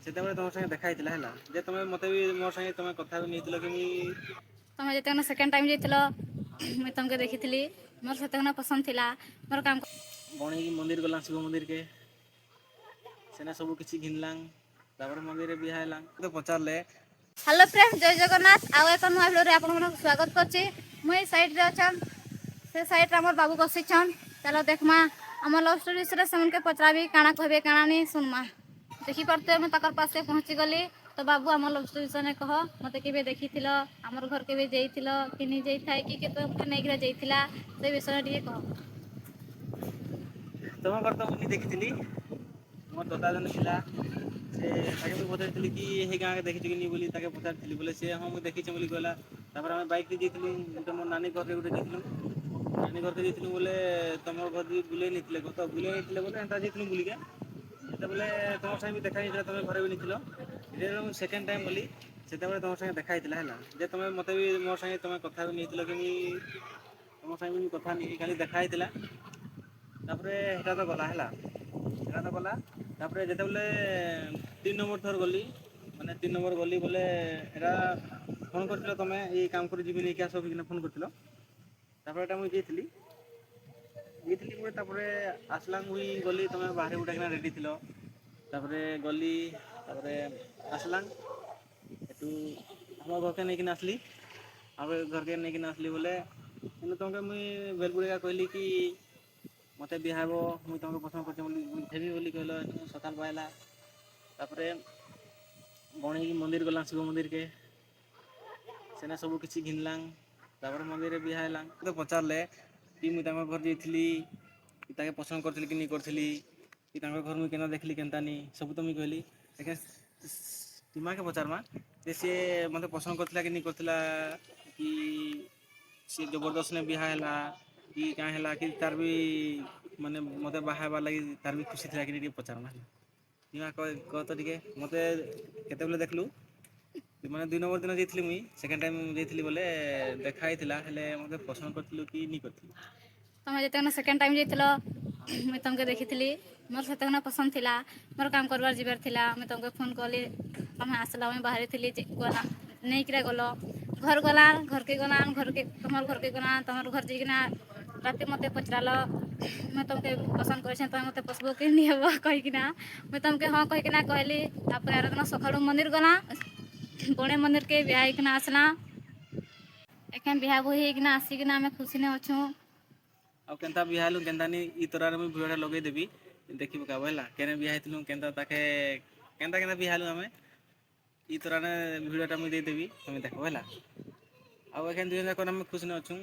ସେତେବେଳେ ତମ ସାଙ୍ଗେ ଦେଖା ହେଇଥିଲା ହେଲା ଯେ ତମେ ମତେ ବି ମୋ ସାଙ୍ଗେ ତମେ କଥା ବି ନେଇଥିଲ କି ତମେ ଯେତେବେଳେ ସେକେଣ୍ଡ ଟାଇମ୍ ଯାଇଥିଲ ମୁଇଁ ତମକେ ଦେଖିଥିଲି ମୋର ସେତେବେଳେ ପସନ୍ଦ ଥିଲା ମୋର କାମ ବଣେଇକି ମନ୍ଦିର ଗଲା ଶିବ ମନ୍ଦିର କେ ସେନା ସବୁ କିଛି ଘିନଲା ତାପରେ ମନ୍ଦିରରେ ବିହା ହେଲା ତ ପଚାରିଲେ। ହ୍ୟାଲୋ ଫ୍ରେଣ୍ଡ ଜୟ ଜଗନ୍ନାଥ ଆଉ ଏକ ନୂଆ ଭିଡ଼ିଓରେ ଆପଣମାନଙ୍କୁ ସ୍ୱାଗତ କରୁଛି। ମୁଁ ଏଇ ସାଇଡ଼୍ରେ ଅଛନ୍ ସେ ସାଇଡ଼୍ରେ ଆମର ବାବୁ ବସିଛନ୍ ଚାଲ ଦେଖମା ଆମ ଲଭ୍ ଷ୍ଟୋରି ବିଷୟରେ ସେମାନଙ୍କୁ ପଚାରିବି କାଣା କହିବେ କାଣା ନି ଶୁଣମା ଦେଖିପାରୁଥିବେ ମୁଁ ତାଙ୍କର ପାଶେ ପହଞ୍ଚିଗଲି। ତ ବାବୁ ଆମ ଲଭ୍ ଷ୍ଟୋରି ବିଷୟରେ କହ ମୋତେ କେବେ ଦେଖିଥିଲ ଆମର ଘର କେବେ ଯାଇଥିଲ କି ନି ଯାଇଥାଏ କି କେତେ ନେଇକିନା ଯାଇଥିଲା ସେ ବିଷୟରେ ଟିକେ କହ। ତମ ଘର ତ ମୁଇଁ ଦେଖିଥିଲି ମୋର ଦଦା ଜଣେ ଥିଲା ସେ ତାକେ ମୁଁ ପଚାରିଥିଲି କି ହେଇ ଗାଁକେ ଦେଖିଛୁ କି ନି ବୋଲି ତାକେ ପଚାରିଥିଲି ବୋଲେ ସେ ହଁ ମୁଁ ଦେଖିଛି ବୋଲି କହିଲା। ତାପରେ ଆମେ ବାଇକ୍ରେ ଯାଇଥିଲୁ ଗୋଟେ ମୋ ନାନୀ ଘରରେ ଗୋଟେ ଯାଇଥିଲୁ ନାନୀ ଘରକେ ଯାଇଥିଲୁ ବୋଲେ ତମର ଘର ବି ବୁଲେଇ ନେଇଥିଲେ ତ ବୁଲେଇ ନେଇଥିଲେ ବୋଲେ ହେନ୍ତା ଯାଇଥିଲୁ ବୁଲିକା ସେତେବେଳେ ତମ ସାଙ୍ଗେ ବି ଦେଖା ହେଇଥିଲା ତମେ ଘରେ ବି ନେଇଥିଲ ଯେତେବେଳେ ମୁଁ ସେକେଣ୍ଡ ଟାଇମ୍ ଗଲି ସେତେବେଳେ ତମ ସାଙ୍ଗେ ଦେଖା ହେଇଥିଲା ହେଲା ଯେ ତମେ ମତେ ବି ମୋ ସାଙ୍ଗେ ତମେ କଥା ବି ନେଇଥିଲ କି ତମ ସାଙ୍ଗେ ବି କଥା ନେଇକି ଖାଲି ଦେଖା ହେଇଥିଲା। ତାପରେ ହେଟା ତ ଗଲା ହେଲା ହେଟା ତ ଗଲା ତାପରେ ଯେତେବେଳେ 3 ନମ୍ବର ଥର ଗଲି ମାନେ 3 ନମ୍ବର ଗଲି ବୋଲେ ଏଟା ଫୋନ୍ କରିଥିଲ ତମେ ଏଇ କାମ କରି ଯିବି ନେଇକି ଆସ କିନା ଫୋନ୍ କରିଥିଲ ତାପରେ ଏଟା ମୁଇଁ ଯାଇଥିଲି ମୁଁ ତାପରେ ଆସିଲା ମୁଇଁ ଗଲି ତମେ ବାହାରେ ଗୋଟେକିନା ରେଡ଼ି ଥିଲ ତାପରେ ଗଲି ତାପରେ ଆସିଲା ଏଠୁ ଆମ ଘରକେ ନେଇକିନା ଆସିଲି ଆଉ ଘରକେ ନେଇକିନା ଆସିଲି ବୋଲେ କିନ୍ତୁ ତମକେ ମୁଇଁ ବେଲବୁଡ଼ିଆ କହିଲି କି ମୋତେ ବିହା ହେବ ମୁଇଁ ତମକୁ ପସନ୍ଦ କରୁଛି ବୋଲି ହେବି ବୋଲି କହିଲ ସକାଳ ପାଇଲା ତାପରେ ବଣେଇକି ମନ୍ଦିର ଗଲା ଶିବ ମନ୍ଦିରକେ ସେନା ସବୁ କିଛି ଘିନଲା ତାପରେ ମନ୍ଦିରରେ ବିହା ହେଲା ତ ପଚାରିଲେ କି ମୁଇଁ ତାଙ୍କ ଘର ଯାଇଥିଲି କି ତାକେ ପସନ୍ଦ କରିଥିଲି କି ନି କରିଥିଲି କି ତାଙ୍କ ଘର ମୁଇଁ କେନ୍ତା ଦେଖିଲି କେନ୍ତାନି ସବୁ ତ ମୁଇଁ କହିଲି ଆଜ୍ଞା ତୁମାକେ ପଚାରମା ଯେ ସିଏ ମୋତେ ପସନ୍ଦ କରିଥିଲା କି ନି କରିଥିଲା କି ସିଏ ଜବରଦସ୍ତ ବିହା ହେଲା କି କାଁ ହେଲା କି ତାର ବି ମାନେ ମୋତେ ବାହା ହେବାର ଲାଗି ତାର ବି ଖୁସି ଥିଲା କି ଟିକେ ପଚାରମା କହ ତ ଟିକେ ମୋତେ କେତେବେଳେ ଦେଖିଲୁ ମାନେ 2 ନମ୍ବର ଦିନ ଯାଇଥିଲି ମୁଇଁ ସେକେଣ୍ଡ ଟାଇମ୍ ଯାଇଥିଲି ବୋଲେ ଦେଖା ହେଇଥିଲା ହେଲେ ମୋତେ ପସନ୍ଦ କରିଥିଲୁ କି ନି କରିଥିଲୁ। ତମେ ଯେତେବେଳେ ସେକେଣ୍ଡ ଟାଇମ୍ ଯାଇଥିଲ ମୁଇଁ ତମକେ ଦେଖିଥିଲି ମୋର ସେତେବେଳେ ପସନ୍ଦ ଥିଲା ମୋର କାମ କରିବାର ଯିବାର ଥିଲା ମୁଇଁ ତମକେ ଫୋନ୍ କଲି ତମେ ଆସିଲ ମୁଇଁ ବାହାରିଥିଲି ଗଲା ନେଇକିରା ଗଲ ଘର ଗଲା ଘରକେ ଗଲା ଘରକେ ତମର ଘରକେ ଗଲା ତମର ଘର ଯାଇକିନା ରାତି ମୋତେ ପଚରାଲ ମୁଇଁ ତମକେ ପସନ୍ଦ କରିଛେ ତମେ ମୋତେ ପସବ କି ନି ହେବ କହିକିନା ମୁଇଁ ତମକେ ହଁ କହିକିନା କହିଲି ତାପରେ ଆର ଦିନ ସକାଳୁ ମନ୍ଦିର ଗଲା ବଣେଇ ମନ୍ଦିରକେ ବିହା ହେଇକିନା ଆସିଲା ଏଖେନ୍ ବିହା ବୋହି ହେଇକିନା ଆସିକିନା ଆମେ ଖୁସିନେ ଅଛୁଁ। ଆଉ କେନ୍ତା ବିହା ହେଲୁ କେନ୍ତାନି ଇ ତରାରେ ମୁଇଁ ଭିଡ଼ିଓଟା ଲଗେଇଦେବି ଦେଖି ପକାବ ହେଲା କେନେ ବିହା ହେଇଥିଲୁ କେନ୍ତା ତାକେ କେନ୍ତା କେନ୍ତା ବିହା ହେଲୁ ଆମେ ଇ ତରାନେ ଭିଡ଼ିଓଟା ମୁଇଁ ଦେଇଦେବି ତମେ ଦେଖବ ହେଲା ଆଉ ଏଖେନ୍ 2 ଜଣ ଯାକ ଆମେ ଖୁସିନେ ଅଛୁଁ।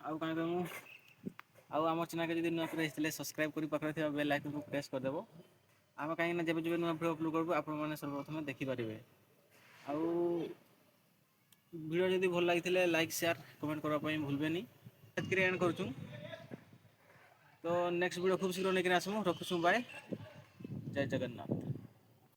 ଆଉ କାଣା କହିମୁ ଆଉ ଆମ ଚ୍ୟାନେଲକେ ଯଦି ନୂଆ କରି ଆସିଥିଲେ ସବସ୍କ୍ରାଇବ୍ କରି ପାଖରେ ଥିବା ବେଲ୍ ଆଇକନକୁ ପ୍ରେସ୍ କରିଦେବ ଆମେ କାହିଁକିନା ଯେବେ ଯେବେ ନୂଆ ଭିଡ଼ିଓ ଅପଲୋଡ଼ କରିବୁ ଆପଣମାନେ ସର୍ବପ୍ରଥମେ ଦେଖିପାରିବେ ଆଉ ଭିଡ଼ିଓ ଯଦି ଭଲ ଲାଗିଥିଲେ ଲାଇକ୍ ସେୟାର କମେଣ୍ଟ କରିବା ପାଇଁ ଭୁଲବେନି ଏତିକିରେ ଏଣ୍ଡ କରୁଛୁ ତ ନେକ୍ସଟ ଭିଡ଼ିଓ ଖୁବ୍ ଶୀଘ୍ର ନେଇକିନା ଆସିମୁ ରଖୁଛୁ ବାଏ ଜୟ ଜଗନ୍ନାଥ।